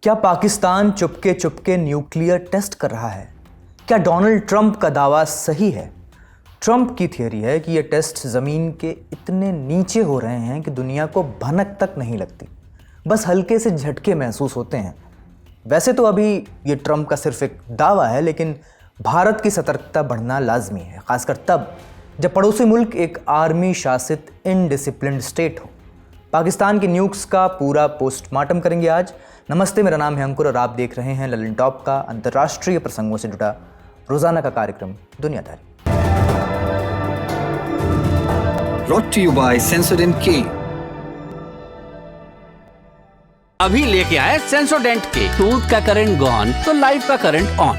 क्या Pakistan Chupke Chupke nuclear test कर रहा है? क्या डोनाल्ड ट्रंप का दावा सही है? ट्रंप की थियरी है कि ये टेस्ट ज़मीन के इतने नीचे हो रहे हैं कि दुनिया को भनक तक नहीं लगती, बस हल्के से झटके महसूस होते हैं। वैसे तो अभी ये ट्रंप का सिर्फ एक दावा है, लेकिन भारत की सतर्कता बढ़ना लाजमी है, खासकर तब जब पड़ोसी मुल्क एक आर्मी शासित इनडिसिप्लिन्ड स्टेट हो। पाकिस्तान के न्यूक्स का पूरा पोस्टमार्टम करेंगे आज। नमस्ते, मेरा नाम है अंकुर और आप देख रहे हैं ललन टॉप का अंतर्राष्ट्रीय प्रसंगों से जुड़ा रोजाना का कार्यक्रम दुनियादारी। Brought to you by Sensodyne K। अभी लेके आए सेंसोडेंट के टूथ का करंट गॉन तो लाइफ का करंट ऑन।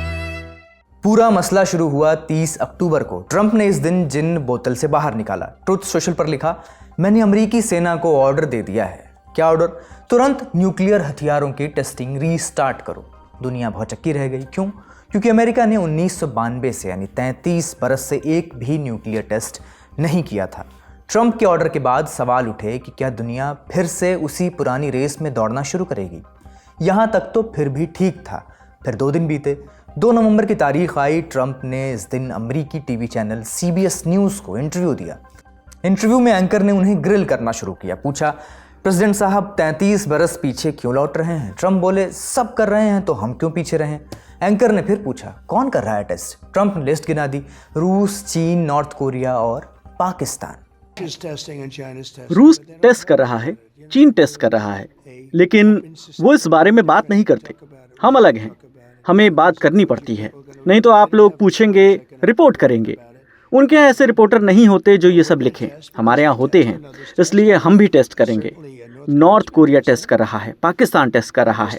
पूरा मसला शुरू हुआ 30 अक्टूबर को। ट्रंप ने इस दिन जिन बोतल से बाहर निकाला। ट्रुथ सोशल पर लिखा, मैंने अमेरिकी सेना को ऑर्डर दे दिया है। क्या ऑर्डर? तुरंत न्यूक्लियर हथियारों की टेस्टिंग रीस्टार्ट करो। दुनिया भौचक्की रह गई। क्यों? क्योंकि अमेरिका ने 1992 से यानी 33 बरस से एक भी न्यूक्लियर टेस्ट नहीं किया था। ट्रंप के ऑर्डर के बाद सवाल उठे कि क्या दुनिया फिर से उसी पुरानी रेस में दौड़ना शुरू करेगी? यहाँ तक तो फिर भी ठीक था। फिर 2 दिन बीते। 2 नवंबर की तारीख आई। ट्रंप ने इस दिन अमेरिकी टीवी चैनल CBS न्यूज़ को इंटरव्यू दिया। इंटरव्यू में एंकर ने उन्हें ग्रिल करना शुरू किया। पूछा, प्रेसिडेंट साहब 33 बरस पीछे क्यों लौट रहे हैं? ट्रंप बोले, सब कर रहे हैं तो हम क्यों पीछे रहें? एंकर ने फिर पूछा, कौन कर रहा है टेस्ट? ट्रंप ने लिस्ट गिना दी, रूस, चीन, नॉर्थ कोरिया और पाकिस्तान। रूस टेस्ट कर रहा है, चीन टेस्ट कर रहा है, लेकिन वो इस बारे में बात नहीं करते। हम अलग हैं, हमें बात करनी पड़ती है, नहीं तो आप लोग पूछेंगे, रिपोर्ट करेंगे। उनके यहाँ ऐसे रिपोर्टर नहीं होते जो ये सब लिखें, हमारे यहाँ होते हैं, इसलिए हम भी टेस्ट करेंगे। नॉर्थ कोरिया टेस्ट कर रहा है, पाकिस्तान टेस्ट कर रहा है।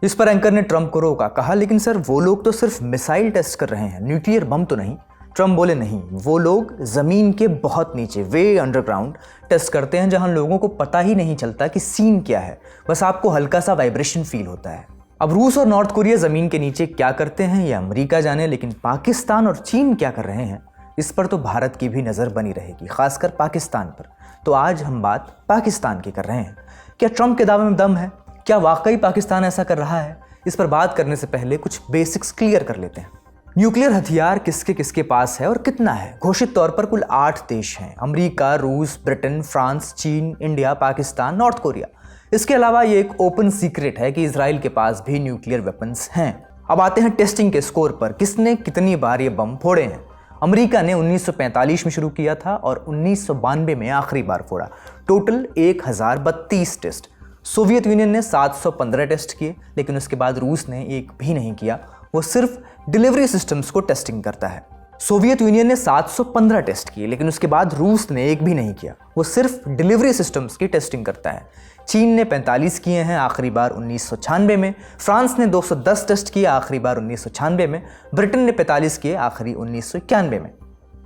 इस पर एंकर ने ट्रंप को रोका। कहा, लेकिन सर वो लोग तो सिर्फ मिसाइल टेस्ट कर रहे हैं, न्यूक्लियर बम तो नहीं। ट्रंप बोले, नहीं, वो लोग जमीन के बहुत नीचे, वे अंडरग्राउंड टेस्ट करते हैं, जहां लोगों को पता ही नहीं चलता कि सीन क्या है, बस आपको हल्का सा वाइब्रेशन फील होता है। अब रूस और नॉर्थ कोरिया जमीन के नीचे क्या करते हैं ये अमेरिका जाने, लेकिन पाकिस्तान और चीन क्या कर रहे हैं इस पर तो भारत की भी नज़र बनी रहेगी, खासकर पाकिस्तान पर। तो आज हम बात पाकिस्तान की कर रहे हैं। क्या ट्रंप के दावे में दम है? क्या वाकई पाकिस्तान ऐसा कर रहा है? इस पर बात करने से पहले कुछ बेसिक्स क्लियर कर लेते हैं। न्यूक्लियर हथियार किसके किसके पास है और कितना है? घोषित तौर पर कुल 8 देश हैं, अमेरिका, रूस, ब्रिटेन, फ्रांस, चीन, इंडिया, पाकिस्तान, नॉर्थ कोरिया। इसके अलावा ये एक ओपन सीक्रेट है कि इजराइल के पास भी न्यूक्लियर वेपन्स हैं। अब आते हैं टेस्टिंग के स्कोर पर। किसने कितनी बार ये बम फोड़े हैं? अमेरिका ने 1945 में शुरू किया था और 1992 में आखिरी बार फोड़ा। Total 1032 test. सोवियत यूनियन ने 715 टेस्ट किए, लेकिन उसके बाद रूस ने एक भी नहीं किया। वो सिर्फ डिलीवरी सिस्टम्स को टेस्टिंग करता है। सोवियत यूनियन ने 715 टेस्ट किए, लेकिन उसके बाद रूस ने एक भी नहीं किया। वो सिर्फ डिलीवरी सिस्टम्स की टेस्टिंग करता है। चीन ने 45 किए हैं, आखिरी बार 1996 में। फ्रांस ने 210 टेस्ट किए, आखिरी बार 1996 में। ब्रिटेन ने 45 किए, आखिरी 1991 में।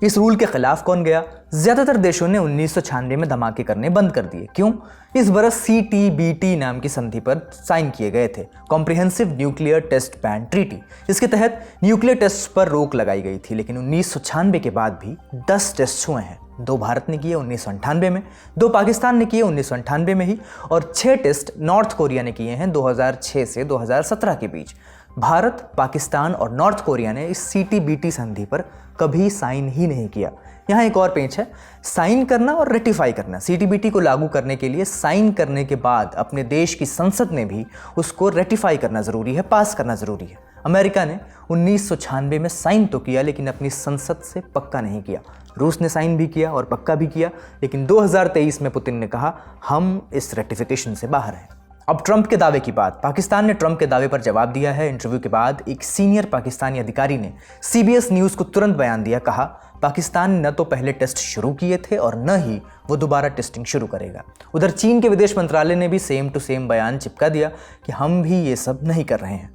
इस रूल के खिलाफ कौन गया? ज्यादातर देशों ने 1996 में धमाके करने बंद कर दिए। क्यों? इस बरस CTBT नाम की संधि पर साइन किए गए थे, comprehensive nuclear test ban treaty. इसके तहत न्यूक्लियर टेस्ट पर रोक लगाई गई थी, लेकिन 1996 के बाद भी 10 टेस्ट हुए हैं। 2 भारत ने किए 1998 में, 2 पाकिस्तान ने किए 1998 में ही, और 6 टेस्ट नॉर्थ कोरिया ने किए हैं 2006 से 2017 के बीच। भारत, पाकिस्तान और नॉर्थ कोरिया ने इस CTBT संधि पर कभी साइन ही नहीं किया। यहाँ एक और पेंच है, साइन करना और रेटिफाई करना। CTBT को लागू करने के लिए साइन करने के बाद अपने देश की संसद ने भी उसको रेटिफाई करना ज़रूरी है, पास करना ज़रूरी है। अमेरिका ने 1996 में साइन तो किया, लेकिन अपनी संसद से पक्का नहीं किया। रूस ने साइन भी किया और पक्का भी किया, लेकिन 2023 में पुतिन ने कहा, हम इस रेटिफिकेशन से बाहर हैं। अब ट्रंप के दावे की बात। पाकिस्तान ने ट्रंप के दावे पर जवाब दिया है। इंटरव्यू के बाद एक सीनियर पाकिस्तानी अधिकारी ने CBS न्यूज़ को तुरंत बयान दिया। कहा, पाकिस्तान ने न तो पहले टेस्ट शुरू किए थे और न ही वो दोबारा टेस्टिंग शुरू करेगा। उधर चीन के विदेश मंत्रालय ने भी सेम टू सेम बयान चिपका दिया कि हम भी ये सब नहीं कर रहे हैं।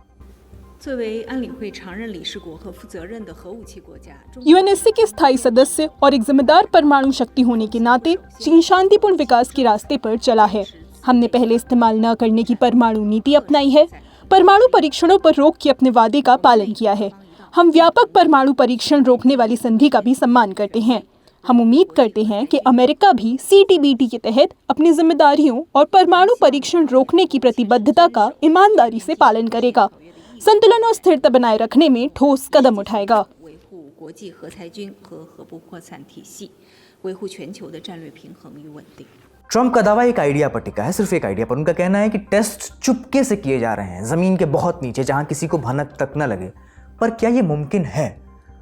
UNSC के स्थायी सदस्य और एक जिम्मेदार परमाणु शक्ति होने के नाते चीन शांतिपूर्ण विकास के रास्ते पर चला है। हमने पहले इस्तेमाल न करने की परमाणु नीति अपनाई है, परमाणु परीक्षणों पर रोक के अपने वादे का पालन किया है। हम व्यापक परमाणु परीक्षण रोकने वाली संधि का भी सम्मान करते हैं। हम उम्मीद करते हैं कि अमेरिका भी CTBT के तहत अपनी जिम्मेदारियों और परमाणु परीक्षण रोकने की प्रतिबद्धता का ईमानदारी से पालन करेगा, संतुलन और स्थिरता बनाए रखने में ठोस कदम उठाएगा। 维护国际核裁军和核不扩散体系，维护全球的战略平衡与稳定。 ट्रम्प का दावा एक आइडिया पर टिका है, सिर्फ एक आइडिया पर। उनका कहना है कि टेस्ट चुपके से किए जा रहे हैं, जमीन के बहुत नीचे, जहां किसी को भनक तक न लगे। पर क्या ये मुमकिन है?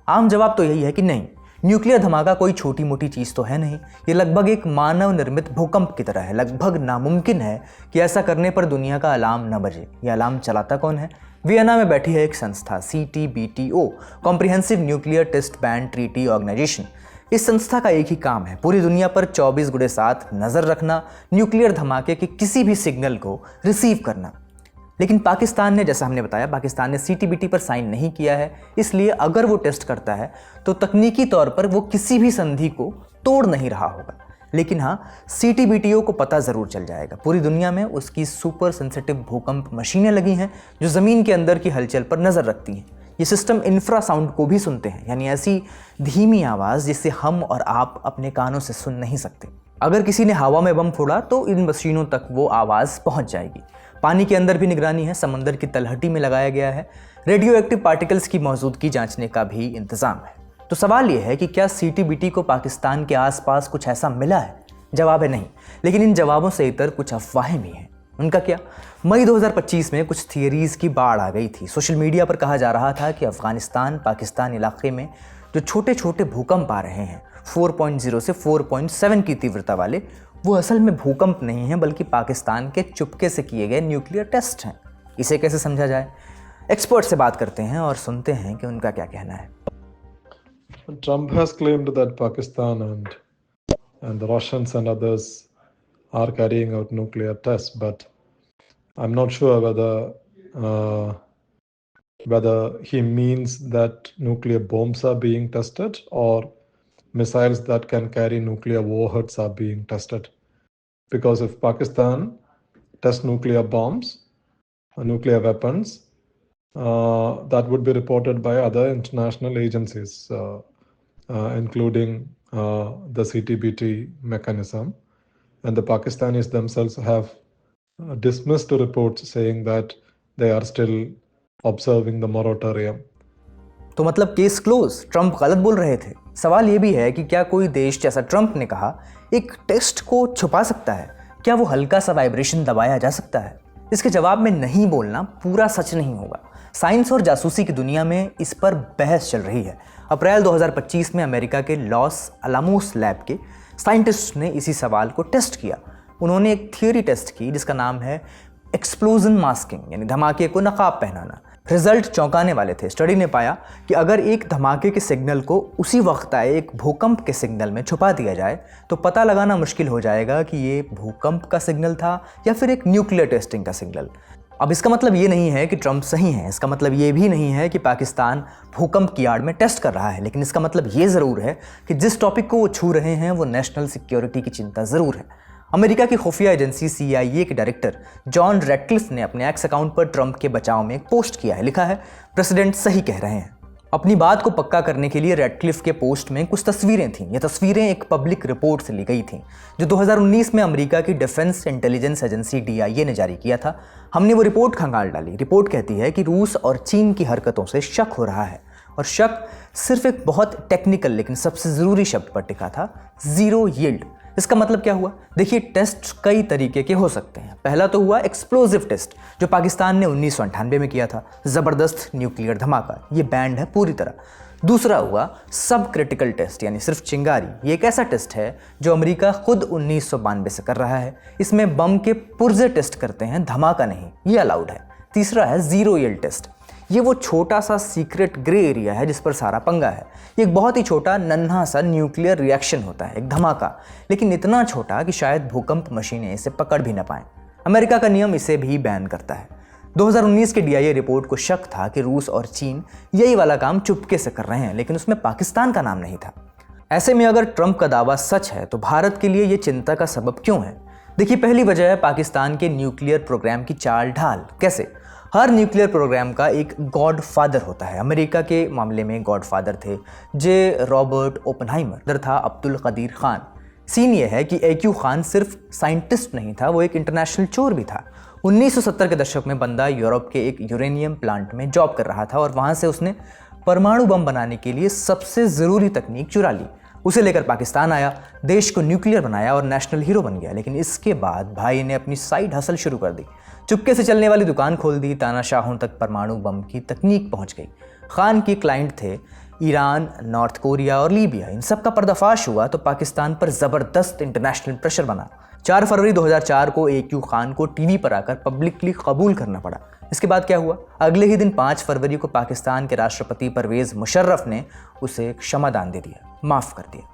आम जवाब तो यही है कि नहीं। न्यूक्लियर धमाका कोई छोटी मोटी चीज़ तो है नहीं, ये लगभग एक मानव निर्मित भूकंप की तरह है। लगभग नामुमकिन है कि ऐसा करने पर दुनिया का अलार्म न बजे। ये अलार्म चलाता कौन है? वियना में बैठी है एक संस्था, CTBTO, comprehensive nuclear test ban treaty organisation. इस संस्था का एक ही काम है, पूरी दुनिया पर 24/7 नज़र रखना, न्यूक्लियर धमाके के किसी भी सिग्नल को रिसीव करना। लेकिन पाकिस्तान ने, जैसा हमने बताया, पाकिस्तान ने CTBT पर साइन नहीं किया है, इसलिए अगर वो टेस्ट करता है तो तकनीकी तौर पर वो किसी भी संधि को तोड़ नहीं रहा होगा। लेकिन हाँ, CTBTO को पता ज़रूर चल जाएगा। पूरी दुनिया में उसकी सुपर सेंसिटिव भूकंप मशीनें लगी हैं जो ज़मीन के अंदर की हलचल पर नज़र रखती हैं। ये सिस्टम इंफ्रासाउंड को भी सुनते हैं, यानी ऐसी धीमी आवाज़ जिसे हम और आप अपने कानों से सुन नहीं सकते। अगर किसी ने हवा में बम फोड़ा तो इन मशीनों तक वो आवाज़ पहुंच जाएगी। पानी के अंदर भी निगरानी है, समंदर की तलहटी में लगाया गया है। रेडियो एक्टिव पार्टिकल्स की मौजूदगी जांचने का भी इंतज़ाम है। तो सवाल ये है कि क्या CTBT को पाकिस्तान के आसपास कुछ ऐसा मिला है? जवाब है नहीं, लेकिन इन जवाबों से इतर कुछ अफवाहें भी हैं। उनका क्या? मई 2025 में कुछ थियरीज़ की बाढ़ आ गई थी। सोशल मीडिया पर कहा जा रहा था कि अफगानिस्तान पाकिस्तान इलाके में जो छोटे छोटे भूकंप आ रहे हैं 4.0 से 4.7 की तीव्रता वाले, वो असल में भूकंप नहीं हैं बल्कि पाकिस्तान के चुपके से किए गए न्यूक्लियर टेस्ट हैं। इसे कैसे समझा जाए? एक्सपर्ट से बात करते हैं और सुनते हैं कि उनका क्या कहना है। Trump has claimed that Pakistan and the Russians and others are carrying out nuclear tests, but I'm not sure whether he means that nuclear bombs are being tested or missiles that can carry nuclear warheads are being tested. Because if Pakistan tests nuclear bombs or nuclear weapons, that would be reported by other international agencies, including the CTBT mechanism, and the Pakistanis themselves have dismissed reports saying that they are still observing the moratorium. तो मतलब case close, Trump गलत बोल रहे थे। सवाल ये भी है कि क्या कोई देश, जैसा ट्रंप ने कहा, एक टेस्ट को छुपा सकता है? क्या वो हल्का सा वाइब्रेशन दबाया जा सकता है? इसके जवाब में नहीं बोलना पूरा सच नहीं होगा। साइंस और जासूसी की दुनिया में इस पर बहस चल रही है। अप्रैल 2025 में अमेरिका के लॉस अलामोस लैब के साइंटिस्ट ने इसी सवाल को टेस्ट किया। उन्होंने एक थियोरी टेस्ट की जिसका नाम है एक्सप्लोजन मास्किंग, यानी धमाके को नकाब पहनाना। रिजल्ट चौंकाने वाले थे। स्टडी ने पाया कि अगर एक धमाके के सिग्नल को उसी वक्त आए एक भूकंप के सिग्नल में छुपा दिया जाए तो पता लगाना मुश्किल हो जाएगा कि ये भूकंप का सिग्नल था या फिर एक न्यूक्लियर टेस्टिंग का सिग्नल। अब इसका मतलब ये नहीं है कि ट्रंप सही हैं, इसका मतलब ये भी नहीं है कि पाकिस्तान भूकंप की आड़ में टेस्ट कर रहा है, लेकिन इसका मतलब ये ज़रूर है कि जिस टॉपिक को वो छू रहे हैं वो नेशनल सिक्योरिटी की चिंता ज़रूर है। अमेरिका की खुफिया एजेंसी CIA के डायरेक्टर जॉन रैटक्लिफ ने अपने एक्स अकाउंट पर ट्रंप के बचाव में एक पोस्ट किया है। लिखा है, प्रेसिडेंट सही कह रहे हैं। अपनी बात को पक्का करने के लिए रैटक्लिफ के पोस्ट में कुछ तस्वीरें थीं। ये तस्वीरें एक पब्लिक रिपोर्ट से ली गई थीं जो 2019 में अमेरिका की डिफेंस इंटेलिजेंस एजेंसी DIA ने जारी किया था। हमने वो रिपोर्ट खंगाल डाली। रिपोर्ट कहती है कि रूस और चीन की हरकतों से शक हो रहा है, और शक सिर्फ एक बहुत टेक्निकल लेकिन सबसे ज़रूरी शब्द पर टिका था, ज़ीरो यील्ड। इसका मतलब क्या हुआ? देखिए, टेस्ट कई तरीके के हो सकते हैं। पहला तो हुआ एक्सप्लोजिव टेस्ट, जो पाकिस्तान ने 1998 में किया था, ज़बरदस्त न्यूक्लियर धमाका, ये बैंड है पूरी तरह। दूसरा हुआ सब क्रिटिकल टेस्ट, यानी सिर्फ चिंगारी। ये एक ऐसा टेस्ट है जो अमेरिका खुद 1992 से कर रहा है। इसमें बम के पुर्जे टेस्ट करते हैं, धमाका नहीं, ये अलाउड है। तीसरा है ज़ीरो यील्ड टेस्ट। ये वो छोटा सा सीक्रेट ग्रे एरिया है जिस पर सारा पंगा है। ये एक बहुत ही छोटा नन्हा सा न्यूक्लियर रिएक्शन होता है, एक धमाका, लेकिन इतना छोटा कि शायद भूकंप मशीनें इसे पकड़ भी न पाएं। अमेरिका का नियम इसे भी बैन करता है। 2019 के DIA रिपोर्ट को शक था कि रूस और चीन यही वाला काम चुपके से कर रहे हैं, लेकिन उसमें पाकिस्तान का नाम नहीं था। ऐसे में अगर ट्रंप का दावा सच है तो भारत के लिए ये चिंता का सबब क्यों है? देखिए, पहली वजह है पाकिस्तान के न्यूक्लियर प्रोग्राम की चाल ढाल। कैसे? हर न्यूक्लियर प्रोग्राम का एक गॉड फादर होता है। अमेरिका के मामले में गॉड फादर थे जे रॉबर्ट ओपनहाइमर, इधर था अब्दुल कदीर खान। सीन ये है कि AQ खान सिर्फ साइंटिस्ट नहीं था, वो एक इंटरनेशनल चोर भी था। 1970 के दशक में बंदा यूरोप के एक यूरेनियम प्लांट में जॉब कर रहा था और वहाँ से उसने परमाणु बम बनाने के लिए सबसे ज़रूरी तकनीक चुरा ली। उसे लेकर पाकिस्तान आया, देश को न्यूक्लियर बनाया और नेशनल हीरो बन गया। लेकिन इसके बाद भाई ने अपनी साइड हसल शुरू कर दी, चुपके से चलने वाली दुकान खोल दी, तानाशाहों तक परमाणु बम की तकनीक पहुंच गई। खान की क्लाइंट थे ईरान, नॉर्थ कोरिया और लीबिया। इन सब का पर्दाफाश हुआ तो पाकिस्तान पर ज़बरदस्त इंटरनेशनल प्रेशर बना। 4 फरवरी 2004 को AQ खान को टीवी पर आकर पब्लिकली कबूल करना पड़ा। इसके बाद क्या हुआ? अगले ही दिन 5 फरवरी को पाकिस्तान के राष्ट्रपति परवेज़ मुशर्रफ ने उसे क्षमादान दे दिया, माफ़ कर दिया।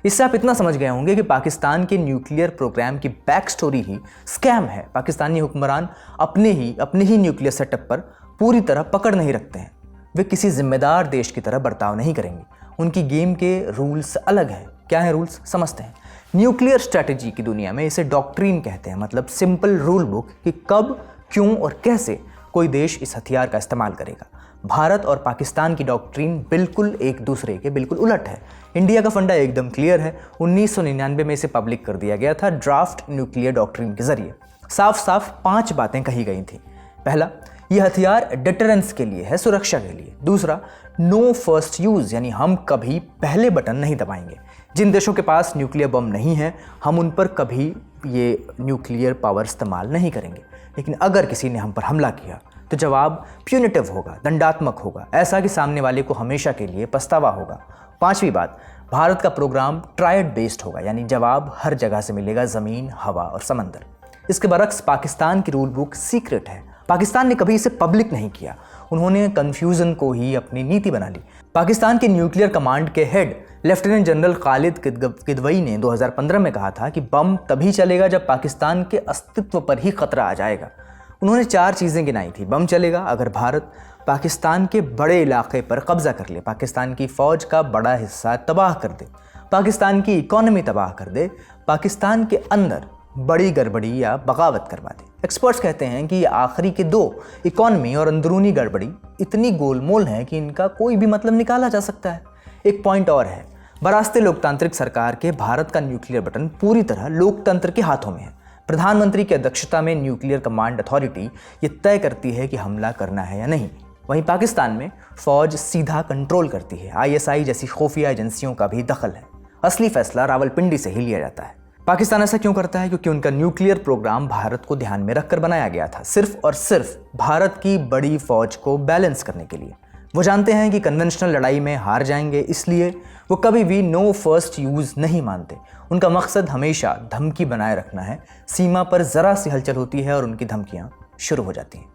इससे आप इतना समझ गए होंगे कि पाकिस्तान के न्यूक्लियर प्रोग्राम की बैक स्टोरी ही स्कैम है। पाकिस्तानी हुक्मरान अपने ही न्यूक्लियर सेटअप पर पूरी तरह पकड़ नहीं रखते हैं। वे किसी जिम्मेदार देश की तरह बर्ताव नहीं करेंगे। उनकी गेम के रूल्स अलग हैं। क्या है रूल्स? समझते हैं। न्यूक्लियर स्ट्रैटेजी की दुनिया में इसे डॉक्ट्रिन कहते हैं, मतलब सिंपल रूल बुक कि कब, क्यों और कैसे कोई देश इस हथियार का इस्तेमाल करेगा। भारत और पाकिस्तान की डॉक्ट्रिन बिल्कुल एक दूसरे के बिल्कुल उलट है। इंडिया का फंडा एकदम क्लियर है। 1999 में इसे पब्लिक कर दिया गया था ड्राफ्ट न्यूक्लियर डॉक्ट्रिन के जरिए। साफ साफ 5 बातें कही गई थी। पहला, यह हथियार डिटरेंस के लिए है, सुरक्षा के लिए। दूसरा, नो फर्स्ट यूज़, यानी हम कभी पहले बटन नहीं दबाएंगे। जिन देशों के पास न्यूक्लियर बम नहीं है, हम उन पर कभी ये न्यूक्लियर पावर इस्तेमाल नहीं करेंगे। लेकिन अगर किसी ने हम पर हमला किया तो जवाब प्यूनिटिव होगा, दंडात्मक होगा, ऐसा कि सामने वाले को हमेशा के लिए पछतावा होगा। 5वीं बात, भारत का प्रोग्राम ट्रायड बेस्ड होगा, यानी जवाब हर जगह से मिलेगा, ज़मीन, हवा और समंदर। इसके बरक्स पाकिस्तान की रूल बुक सीक्रेट है। पाकिस्तान ने कभी इसे पब्लिक नहीं किया। उन्होंने कन्फ्यूज़न को ही अपनी नीति बना ली। पाकिस्तान के न्यूक्लियर कमांड के head lieutenant general Khalid Kidwai ने 2015 में कहा था कि बम तभी चलेगा जब पाकिस्तान के अस्तित्व पर ही खतरा आ जाएगा। उन्होंने 4 चीज़ें गिनाई थी। बम चलेगा अगर भारत पाकिस्तान के बड़े इलाके पर कब्जा कर ले, पाकिस्तान की फ़ौज का बड़ा हिस्सा तबाह कर दे, पाकिस्तान की इकॉनमी तबाह कर दे, पाकिस्तान के अंदर बड़ी गड़बड़ी या बगावत करवा दे। एक्सपर्ट्स कहते हैं कि ये आखिरी के 2, इकॉनमी और अंदरूनी गड़बड़ी, इतनी गोलमोल हैं कि इनका कोई भी मतलब निकाला जा सकता है। एक पॉइंट और है, बरास्ते लोकतांत्रिक सरकार के भारत का न्यूक्लियर बटन पूरी तरह लोकतंत्र के हाथों में है। प्रधानमंत्री की अध्यक्षता में न्यूक्लियर कमांड अथॉरिटी ये तय करती है कि हमला करना है या नहीं। वहीं पाकिस्तान में फ़ौज सीधा कंट्रोल करती है। ISI जैसी खुफिया एजेंसियों का भी दखल है। असली फैसला रावलपिंडी से ही लिया जाता है। पाकिस्तान ऐसा क्यों करता है? क्योंकि उनका न्यूक्लियर प्रोग्राम भारत को ध्यान में रखकर बनाया गया था, सिर्फ और सिर्फ भारत की बड़ी फौज को बैलेंस करने के लिए। वो जानते हैं कि कन्वेंशनल लड़ाई में हार जाएंगे, इसलिए वो कभी भी नो फर्स्ट यूज़ नहीं मानते। उनका मकसद हमेशा धमकी बनाए रखना है। सीमा पर ज़रा सी हलचल होती है और उनकी धमकियाँ शुरू हो जाती हैं।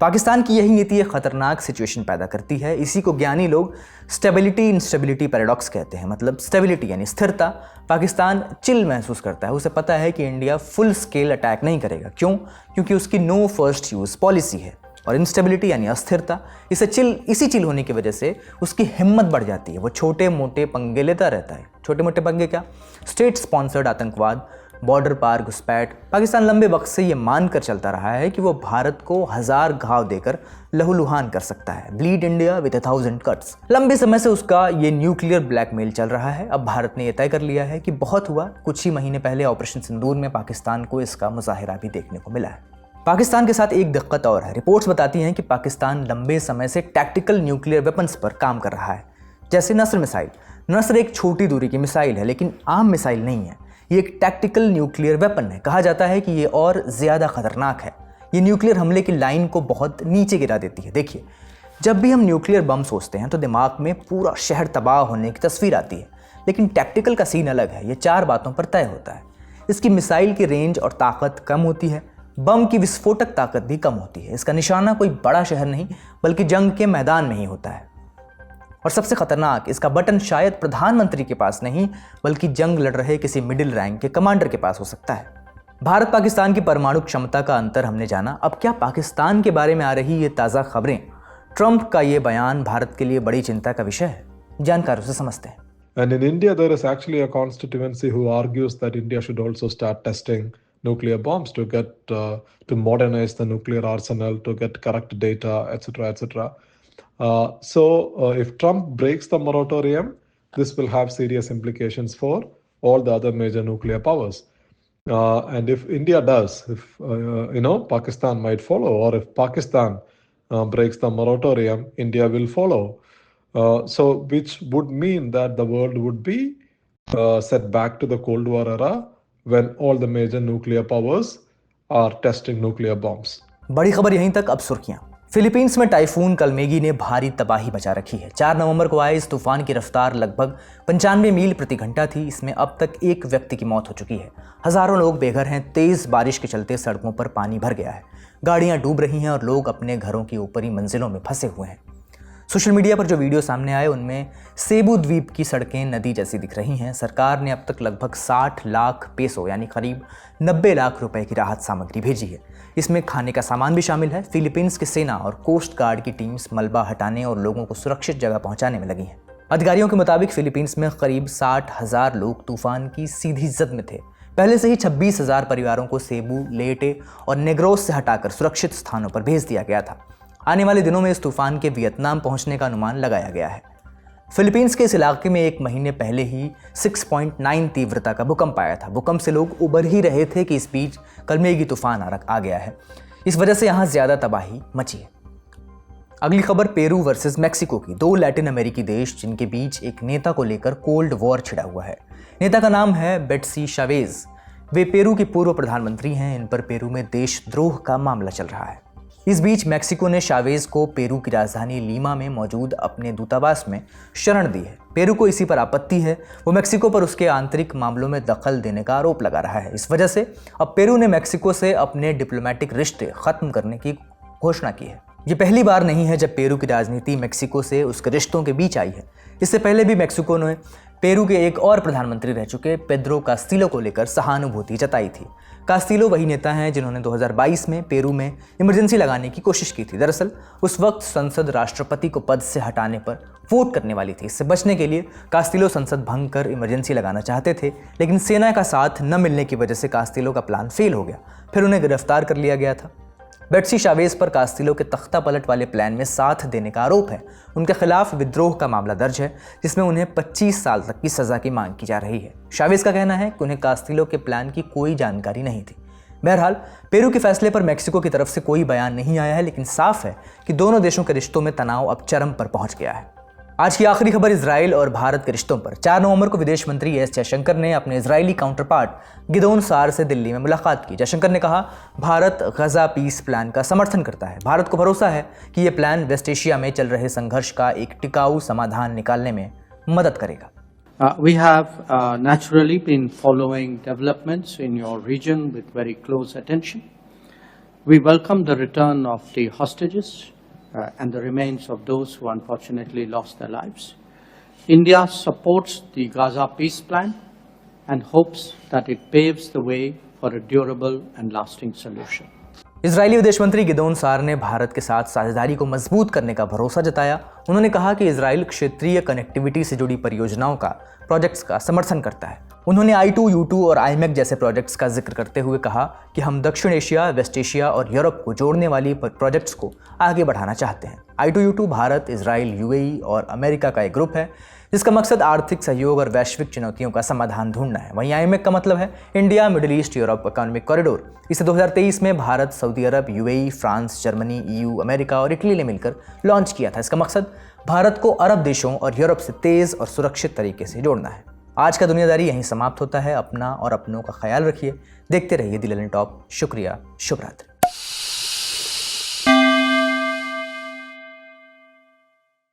पाकिस्तान की यही नीति एक खतरनाक सिचुएशन पैदा करती है। इसी को ज्ञानी लोग स्टेबिलिटी इंस्टेबिलिटी पैराडॉक्स कहते हैं। मतलब स्टेबिलिटी यानी स्थिरता, पाकिस्तान चिल महसूस करता है। उसे पता है कि इंडिया फुल स्केल अटैक नहीं करेगा। क्यों? क्योंकि उसकी नो फर्स्ट यूज़ पॉलिसी है। और इंस्टेबिलिटी यानी अस्थिरता, इसी चिल होने की वजह से उसकी हिम्मत बढ़ जाती है। वो छोटे मोटे पंगे लेता रहता है। छोटे मोटे पंगे क्या? स्टेट स्पॉन्सर्ड आतंकवाद, बॉर्डर पार घुसपैठ। पाकिस्तान लंबे वक्त से ये मानकर चलता रहा है कि वो भारत को 1000 घाव देकर लहूलुहान कर सकता है, ब्लीड इंडिया विद 1000 कट्स। लंबे समय से उसका ये न्यूक्लियर ब्लैकमेल चल रहा है। अब भारत ने यह तय कर लिया है कि बहुत हुआ। कुछ ही महीने पहले ऑपरेशन सिंदूर में पाकिस्तान को इसका मुजाहिरा भी देखने को मिला है। पाकिस्तान के साथ एक दिक्कत और है। रिपोर्ट्स बताती हैं कि पाकिस्तान लंबे समय से टैक्टिकल न्यूक्लियर वेपन्स पर काम कर रहा है, जैसे नस्र मिसाइल। नस्र एक छोटी दूरी की मिसाइल है, लेकिन आम मिसाइल नहीं है। ये एक टैक्टिकल न्यूक्लियर वेपन है। कहा जाता है कि ये और ज़्यादा खतरनाक है। ये न्यूक्लियर हमले की लाइन को बहुत नीचे गिरा देती है। देखिए, जब भी हम न्यूक्लियर बम सोचते हैं तो दिमाग में पूरा शहर तबाह होने की तस्वीर आती है, लेकिन टैक्टिकल का सीन अलग है। ये 4 बातों पर तय होता है। इसकी मिसाइल की रेंज और ताकत कम होती है। बम की विस्फोटक ताकत भी कम होती है। इसका निशाना कोई बड़ा शहर नहीं, बल्कि जंग के मैदान में ही होता है। और सबसे खतरनाक, इसका बटन शायद प्रधानमंत्री के पास नहीं, बल्कि जंग लड़ रहे किसी मिडिल रैंक के कमांडर के पास हो सकता है। भारत पाकिस्तान की परमाणु क्षमता का अंतर हमने जाना। अब क्या पाकिस्तान के बारे में आ रही ये ताज़ा खबरें, ट्रंप का ये बयान भारत के लिए बड़ी चिंता का विषय है? जानकारों से समझते हैं। And in India, there is actually a constituency who argues that India should also start testing nuclear bombs to get to modernize the nuclear arsenal, to get correct data, etc., etc. So if Trump breaks the moratorium, this will have serious implications for all the other major nuclear powers. And if India does, if Pakistan might follow, or if Pakistan breaks the moratorium, India will follow. So which would mean that the world would be set back to the Cold War era when all the major nuclear powers are testing nuclear bombs. बड़ी खबर यहीं तक, अब सुर्खियां। Philippines में typhoon कलमेगी ने भारी तबाही मचा रखी है। 4 नवंबर को आए इस तूफान की रफ्तार लगभग 95 मील प्रति घंटा थी। इसमें अब तक 1 व्यक्ति की मौत हो चुकी है। हजारों लोग बेघर हैं। तेज बारिश के चलते सड़कों पर पानी भर गया है, गाड़ियां डूब रही हैं और लोग अपने घरों की ऊपरी मंजिलों में फंसे हुए हैं। सोशल मीडिया पर जो वीडियो सामने आए उनमें सेबू द्वीप की सड़कें नदी जैसी दिख रही हैं। सरकार ने अब तक लगभग 60 लाख पेसो यानी करीब 90 लाख रुपए की राहत सामग्री भेजी है। इसमें खाने का सामान भी शामिल है। फिलीपींस की सेना और कोस्ट गार्ड की टीम्स मलबा हटाने और लोगों को सुरक्षित जगह पहुंचाने में लगी हैं। अधिकारियों के मुताबिक फिलीपींस में करीब 60,000 लोग तूफान की सीधी जद में थे। पहले से ही 26,000 परिवारों को सेबू, लेटे और नेग्रोस से हटाकर सुरक्षित स्थानों पर भेज दिया गया था। आने वाले दिनों में इस तूफान के वियतनाम पहुंचने का अनुमान लगाया गया है। फिलीपींस के इस इलाके में 1 महीने पहले ही 6.9 तीव्रता का भूकंप आया था। भूकंप से लोग उबर ही रहे थे कि इस बीच कलमेगी तूफान आ गया है। इस वजह से यहाँ ज्यादा तबाही मची है। अगली खबर पेरू वर्सेस मेक्सिको की। 2 लैटिन अमेरिकी देश जिनके बीच एक नेता को लेकर कोल्ड वॉर छिड़ा हुआ है। नेता का नाम है बेट्सी शावेज। वे पेरू की पूर्व प्रधानमंत्री हैं। इन पर पेरू में देशद्रोह का मामला चल रहा है। इस बीच मेक्सिको ने शावेज को पेरू की राजधानी लीमा में मौजूद अपने दूतावास में शरण दी है। पेरू को इसी पर आपत्ति है। वो मेक्सिको पर उसके आंतरिक मामलों में दखल देने का आरोप लगा रहा है। इस वजह से अब पेरू ने मेक्सिको से अपने डिप्लोमेटिक रिश्ते खत्म करने की घोषणा की है। ये पहली बार नहीं है जब पेरू की राजनीति मेक्सिको से उसके रिश्तों के बीच आई है। इससे पहले भी मेक्सिको ने पेरू के एक और प्रधानमंत्री रह चुके पेड्रो कास्टिलो को लेकर सहानुभूति जताई थी। कास्टिलो वही नेता हैं जिन्होंने 2022 में पेरू में इमरजेंसी लगाने की कोशिश की थी। दरअसल उस वक्त संसद राष्ट्रपति को पद से हटाने पर वोट करने वाली थी। इससे बचने के लिए कास्टिलो संसद भंग कर इमरजेंसी लगाना चाहते थे, लेकिन सेना का साथ न मिलने की वजह से कास्टिलो का प्लान फेल हो गया। फिर उन्हें गिरफ्तार कर लिया गया था। बेट्सी शावेज पर कास्टिलो के तख्ता पलट वाले प्लान में साथ देने का आरोप है। उनके खिलाफ विद्रोह का मामला दर्ज है जिसमें उन्हें 25 साल तक की सजा की मांग की जा रही है। शावेज का कहना है कि उन्हें कास्टिलो के प्लान की कोई जानकारी नहीं थी। बहरहाल पेरू के फैसले पर मेक्सिको की तरफ से कोई बयान नहीं आया है, लेकिन साफ है कि दोनों देशों के रिश्तों में तनाव अब चरम पर पहुंच गया है। आज की आखिरी खबर इजराइल और भारत के रिश्तों पर। 4 नवंबर को विदेश मंत्री एस जयशंकर ने अपने इजरायली काउंटरपार्ट गिदोन सार से दिल्ली में मुलाकात की। जयशंकर ने कहा, भारत गजा पीस प्लान का समर्थन करता है। भारत को भरोसा है कि यह प्लान वेस्ट एशिया में चल रहे संघर्ष का एक टिकाऊ समाधान निकालने में मदद करेगा। We have naturally been following developments in your region with very close attention. We welcome the return of the hostages and the remains of those who unfortunately lost their lives. India supports the Gaza peace plan and hopes that it paves the way for a durable and lasting solution. Israeli विदेश मंत्री गिदोन सार ने भारत के साथ साझेदारी को मजबूत करने का भरोसा जताया। उन्होंने कहा कि इजराइल क्षेत्रीय कनेक्टिविटी से जुड़ी परियोजनाओं का प्रोजेक्ट्स का समर्थन करता है। उन्होंने I2U2 और IMEC जैसे प्रोजेक्ट्स का जिक्र करते हुए कहा कि हम दक्षिण एशिया, वेस्ट एशिया और यूरोप को जोड़ने वाली प्रोजेक्ट्स को आगे बढ़ाना चाहते हैं। I2U2 भारत, इजराइल, UAE और अमेरिका का एक ग्रुप है जिसका मकसद आर्थिक सहयोग और वैश्विक चुनौतियों का समाधान ढूंढना है। वहीं IMEC का मतलब है India middle east Europe economic corridor. इसे 2023 में भारत, सऊदी अरब, UAE, France, Germany, EU, America और इटली ने मिलकर लॉन्च किया था। इसका मकसद भारत को अरब देशों और यूरोप से तेज और सुरक्षित तरीके से जोड़ना है। आज का दुनियादारी यहीं समाप्त होता है। अपना और अपनों का ख्याल रखिए। देखते रहिए दी ललन टॉप। शुक्रिया, शुभ रात्रि।